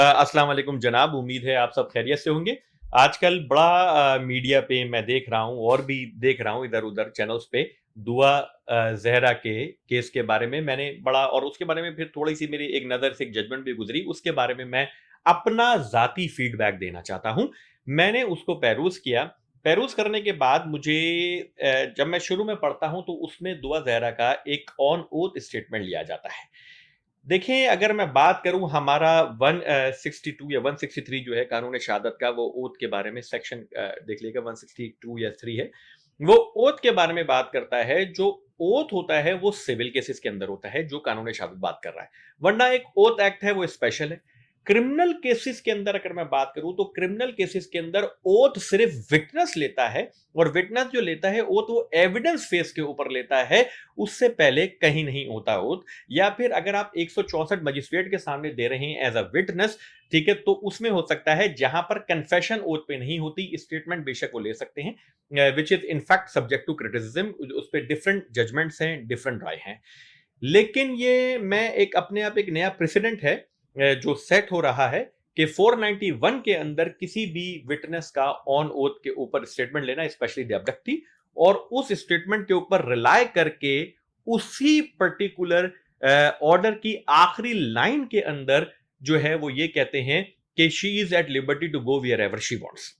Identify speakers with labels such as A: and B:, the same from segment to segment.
A: अस्सलाम वालेकुम जनाब, उम्मीद है आप सब खैरियत से होंगे। आजकल बड़ा मीडिया पे मैं देख रहा हूँ और भी देख रहा हूँ इधर उधर चैनल्स पे दुआ जहरा के केस के बारे में मैंने बड़ा और उसके बारे में फिर थोड़ी सी मेरी एक नज़र से एक जजमेंट भी गुजरी। उसके बारे में मैं अपना जाती फीडबैक देना चाहता हूँ। मैंने उसको पैरूज किया। पैरूज करने के बाद मुझे जब मैं शुरू में पढ़ता हूँ तो उसमें दुआ जहरा का एक ऑन ओथ स्टेटमेंट लिया जाता है। देखिए, अगर मैं बात करूं हमारा 162 या 163 जो है कानून शहादत का, वो ओथ के बारे में सेक्शन देख लीजिएगा, 162 या 3 है। वो ओथ के बारे में बात करता है। जो ओथ होता है वो सिविल केसेस के अंदर होता है, जो कानून शहादत बात कर रहा है। वरना एक ओथ एक्ट है वो स्पेशल है। क्रिमिनल केसेस के अंदर अगर मैं बात करूं तो क्रिमिनल केसेस के अंदर ओथ सिर्फ विटनेस लेता है, और विटनेस जो लेता है ओथ वो एविडेंस फेस के ऊपर लेता है, उससे पहले कहीं नहीं होता ओथ। या फिर अगर आप 164 मजिस्ट्रेट के सामने दे रहे हैं एज अ विटनेस, ठीक है, तो उसमें हो सकता है जहां पर कन्फेशन ओथ पे नहीं होती, स्टेटमेंट बेशक वो ले सकते हैं, which is in fact subject to criticism. उस पर डिफरेंट जजमेंट्स हैं, डिफरेंट राय हैं। लेकिन ये मैं एक अपने आप एक नया प्रेसिडेंट है जो सेट हो रहा है कि 491 के अंदर किसी भी विटनेस का ऑन ओथ के ऊपर स्टेटमेंट लेना, स्पेशली द अब्डक्टी, और उस स्टेटमेंट के ऊपर रिलाय करके उसी पर्टिकुलर ऑर्डर की आखिरी लाइन के अंदर जो है वो ये कहते हैं कि she is at liberty to go wherever she wants.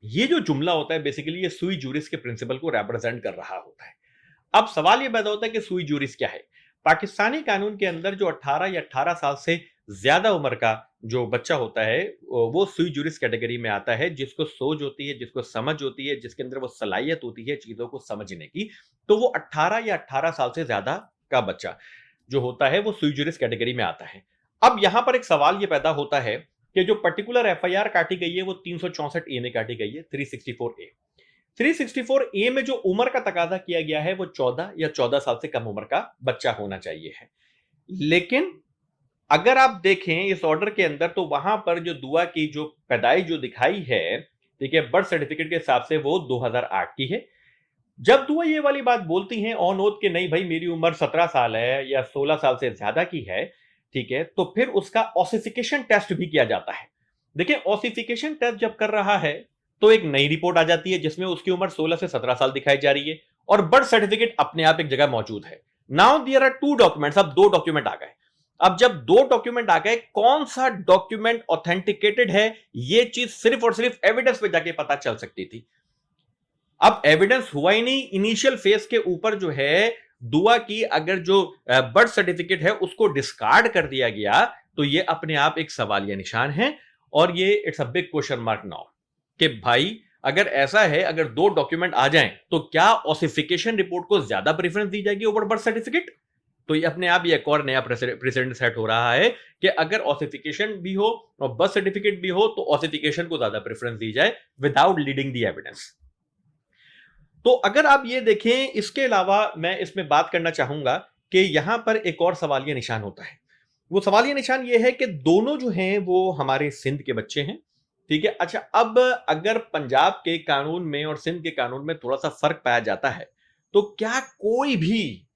A: ये जो जुमला होता है बेसिकली ये सुई जूरिस के प्रिंसिपल को रिप्रेजेंट कर रहा होता है। अब सवाल ये पैदा होता है कि सुई जूरिस क्या है। पाकिस्तानी कानून के अंदर जो 18 या 18 साल से ज्यादा उम्र का जो बच्चा होता है वो सुई जूरिस कैटेगरी में आता है, जिसको सोच होती है, जिसको समझ होती है, जिसके अंदर वो सलाहियत होती है चीजों को समझने की। तो वो 18 या 18 साल से ज्यादा का बच्चा जो होता है वो सुई जूरिस कैटेगरी में आता है। अब यहां पर एक सवाल ये पैदा होता है कि जो पर्टिकुलर एफआईआर काटी गई है वो 364 ए में काटी गई है, 364 ए। 364 ए में जो उम्र का तकाजा किया गया है वो 14 या 14 साल से कम उम्र का बच्चा होना चाहिए है। लेकिन अगर आप देखें इस ऑर्डर के अंदर तो वहां पर जो दुआ की जो पैदाइश जो दिखाई है, ठीक है, बर्थ सर्टिफिकेट के हिसाब से वो 2008 की है। जब दुआ ये वाली बात बोलती हैं ऑन ओथ के नहीं भाई मेरी उम्र 17 साल है या 16 साल से ज्यादा की है, ठीक है, तो फिर उसका ऑसिफिकेशन टेस्ट भी किया जाता है। देखिए, ऑसिफिकेशन टेस्ट जब कर रहा है तो एक नई रिपोर्ट आ जाती है जिसमें उसकी उम्र 16 से 17 साल दिखाई जा रही है, और बर्थ सर्टिफिकेट अपने आप एक जगह मौजूद है। Now there are two documents, अब दो डॉक्यूमेंट आ गए। अब जब दो डॉक्यूमेंट आ गए, कौन सा डॉक्यूमेंट ऑथेंटिकेटेड है ये चीज सिर्फ और सिर्फ एविडेंस पे जाके पता चल सकती थी। अब एविडेंस हुआ ही नहीं, इनिशियल फेज के ऊपर जो है दुआ की अगर जो बर्थ सर्टिफिकेट है उसको डिस्कार्ड कर दिया गया, तो ये अपने आप एक सवालिया निशान है। और ये it's a big question mark now कि भाई अगर ऐसा है, अगर दो डॉक्यूमेंट आ जाएं तो क्या ऑसिफिकेशन रिपोर्ट को ज्यादा प्रेफरेंस दी जाएगी ओवर बर्थ सर्टिफिकेट? तो ये अपने आप ये एक और नया प्रेसिडेंट सेट हो रहा है कि अगर ऑसिफिकेशन भी हो और बर्थ सर्टिफिकेट भी हो तो ऑसिफिकेशन को ज्यादा प्रेफरेंस दी जाए विदाउट लीडिंग द एविडेंस। तो अगर आप ये देखें, इसके अलावा मैं इसमें बात करना चाहूंगा कि यहां पर एक और सवालिया निशान होता है। वो सवालिया निशान ये है कि दोनों जो हैं वो हमारे सिंध के बच्चे हैं, ठीक है। अच्छा, अब अगर पंजाब के कानून में और सिंध के कानून में थोड़ा सा फर्क पाया जाता है, तो क्या कोई भी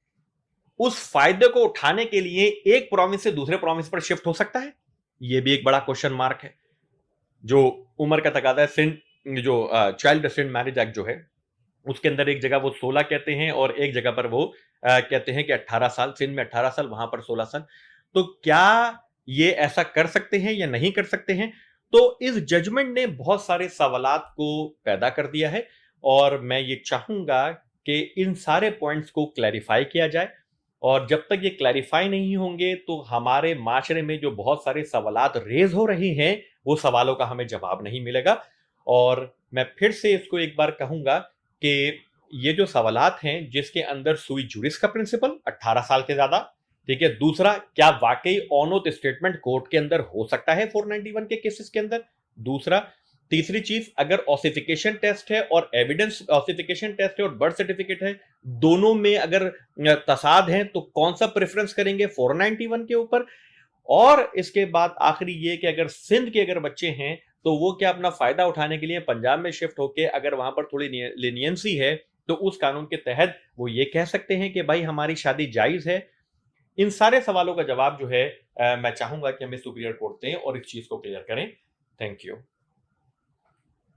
A: उस फायदे को उठाने के लिए एक प्रोविंस से दूसरे प्रोविंस पर शिफ्ट हो सकता है? यह भी एक बड़ा क्वेश्चन मार्क है। जो उम्र का तकाजा है, सिंध जो चाइल्ड रेसिडेंट मैरिज एक्ट जो है उसके अंदर एक जगह वो 16 कहते हैं और एक जगह पर वो कहते हैं कि 18 साल, सिंध में 18 साल, वहां पर 16 साल। तो क्या ये ऐसा कर सकते हैं या नहीं कर सकते हैं? तो इस जजमेंट ने बहुत सारे सवालात को पैदा कर दिया है, और मैं ये चाहूंगा कि इन सारे पॉइंट्स को क्लैरिफाई किया जाए। और जब तक ये क्लैरिफाई नहीं होंगे तो हमारे माशरे में जो बहुत सारे सवालात रेज हो रहे हैं वो सवालों का हमें जवाब नहीं मिलेगा। और मैं फिर से इसको एक बार कहूंगा कि ये जो सवालात हैं जिसके अंदर सुई जुरिस का प्रिंसिपल 18 साल के ज्यादा, ठीक है, दूसरा क्या वाकई ऑन ओथ स्टेटमेंट कोर्ट के अंदर हो सकता है 491 के केसेस के अंदर, दूसरा, तीसरी चीज अगर ऑसिफिकेशन टेस्ट है और एविडेंस ऑसिफिकेशन टेस्ट है और बर्थ सर्टिफिकेट है, दोनों में अगर तसाद है तो कौन सा प्रेफरेंस करेंगे 491 के ऊपर? और इसके बाद आखिरी ये कि अगर सिंध के अगर बच्चे हैं तो वो क्या अपना फायदा उठाने के लिए पंजाब में शिफ्ट होके अगर वहां पर थोड़ी लेनियंसी है तो उस कानून के तहत वो ये कह सकते हैं कि भाई हमारी शादी जायज है? इन सारे सवालों का जवाब जो है मैं चाहूंगा कि हमें सुप्रीम कोर्ट दें और इस चीज को क्लियर करें। Thank you.